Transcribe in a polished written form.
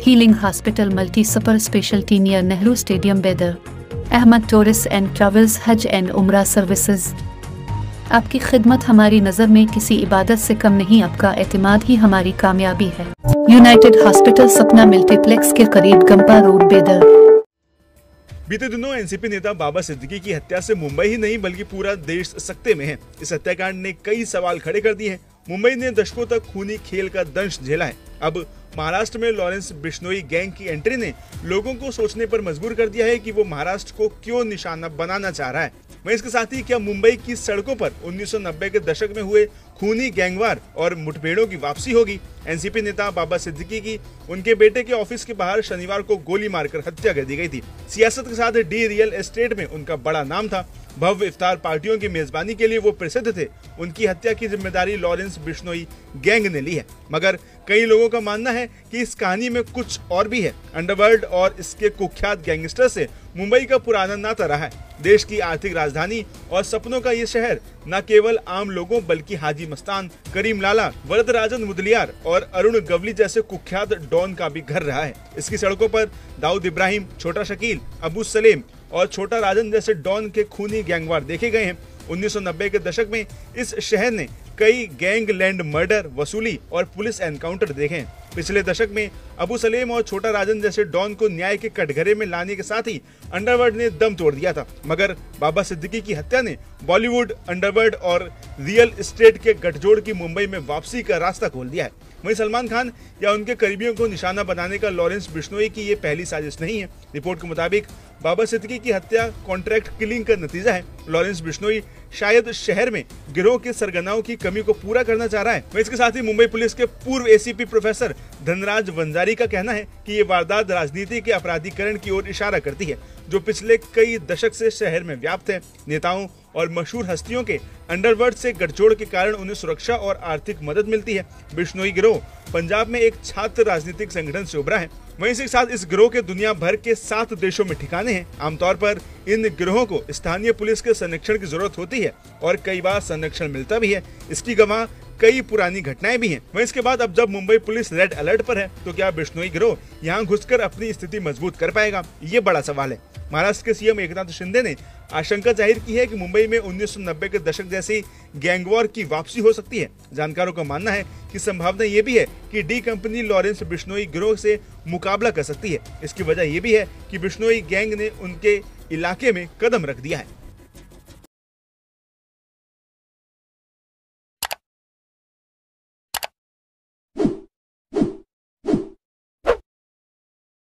Healing hospital multi super speciality near Nehru stadium बेदर। Ahmad tourist and travels हज and उम्रा services. आपकी खिदमत हमारी नज़र में किसी इबादत से कम नहीं, आपका एतमाद ही हमारी कामयाबी है। यूनाइटेड हॉस्पिटल सपना मल्टीप्लेक्स के करीब गंपा रोड बेदर। बीते दिनों एनसीपी नेता बाबा सिद्दीकी की हत्या से मुंबई ही नहीं बल्कि पूरा देश सकते में है। इस हत्याकांड ने कई सवाल खड़े कर दिए हैं। मुंबई ने दशकों तक खूनी खेल का दंश झेला है। अब महाराष्ट्र में लॉरेंस बिश्नोई गैंग की एंट्री ने लोगों को सोचने पर मजबूर कर दिया है कि वो महाराष्ट्र को क्यों निशाना बनाना चाह रहा है। वहीं इसके साथ ही क्या मुंबई की सड़कों पर 1990 के दशक में हुए खूनी गैंगवार और मुठभेड़ों की वापसी होगी। एनसीपी नेता बाबा सिद्दीकी की उनके बेटे के ऑफिस के बाहर शनिवार को गोली मारकर हत्या कर दी गई थी। सियासत के साथ डी रियल एस्टेट में उनका बड़ा नाम था। भव्य इफ्तार पार्टियों की मेजबानी के लिए वो प्रसिद्ध थे। उनकी हत्या की जिम्मेदारी लॉरेंस बिश्नोई गैंग ने ली है, मगर कई लोगों का मानना है कि इस कहानी में कुछ और भी है। अंडरवर्ल्ड और इसके कुख्यात गैंगस्टर से मुंबई का पुराना नाता रहा है। देश की आर्थिक राजधानी और सपनों का ये शहर न केवल आम लोगों बल्कि हाजी मस्तान, करीम लाला, वरदराजन मुदलियार और अरुण गवली जैसे कुख्यात डॉन का भी घर रहा है। इसकी सड़कों पर दाऊद इब्राहिम, छोटा शकील, अबू सलेम और छोटा राजन जैसे डॉन के खूनी गैंगवार देखे गए हैं। 1990 के दशक में इस शहर ने कई गैंग लैंड मर्डर, वसूली और पुलिस एनकाउंटर देखे हैं। पिछले दशक में अबू सलेम और छोटा राजन जैसे डॉन को न्याय के कटघरे में लाने के साथ ही अंडरवर्ल्ड ने दम तोड़ दिया था, मगर बाबा सिद्दीकी की हत्या ने बॉलीवुड, अंडरवर्ल्ड और रियल एस्टेट के गठजोड़ की मुंबई में वापसी का रास्ता खोल दिया है। वहीं सलमान खान या उनके करीबियों को निशाना बनाने का लॉरेंस बिश्नोई की ये पहली साजिश नहीं है। रिपोर्ट के मुताबिक बाबा सिद्दीकी की हत्या कॉन्ट्रैक्ट किलिंग का नतीजा है। लॉरेंस बिश्नोई शायद शहर में गिरोह के सरगनाओं की कमी को पूरा करना चाह रहा है। वहीं इसके साथ ही मुंबई पुलिस के पूर्व एसीपी प्रोफेसर धनराज वंजारी का कहना है कि ये वारदात राजनीति के अपराधीकरण की ओर इशारा करती है, जो पिछले कई दशक से शहर में व्याप्त है। नेताओं और मशहूर हस्तियों के अंडरवर्ल्ड से गठजोड़ के कारण उन्हें सुरक्षा और आर्थिक मदद मिलती है। बिश्नोई गिरोह पंजाब में एक छात्र राजनीतिक संगठन से उभरा है। वहीं इसी के साथ इस गिरोह के दुनिया भर के 7 देशों में ठिकाने हैं। आमतौर पर इन गिरोहों को स्थानीय पुलिस के संरक्षण की जरूरत होती है और कई बार संरक्षण मिलता भी है। इसकी गवाह कई पुरानी घटनाएं भी हैं। वहीं इसके बाद अब जब मुंबई पुलिस रेड अलर्ट पर है, तो क्या बिश्नोई गिरोह यहां घुसकर अपनी स्थिति मजबूत कर पाएगा? ये बड़ा सवाल है। महाराष्ट्र के सीएम एकनाथ शिंदे ने आशंका जाहिर की है कि मुंबई में 1990 के दशक जैसी गैंगवॉर की वापसी हो सकती है। जानकारों का मानना है कि संभावना ये भी है कि डी कंपनी लॉरेंस बिश्नोई गिरोह से मुकाबला कर सकती है। इसकी वजह ये भी है कि बिश्नोई गैंग ने उनके इलाके में कदम रख दिया है।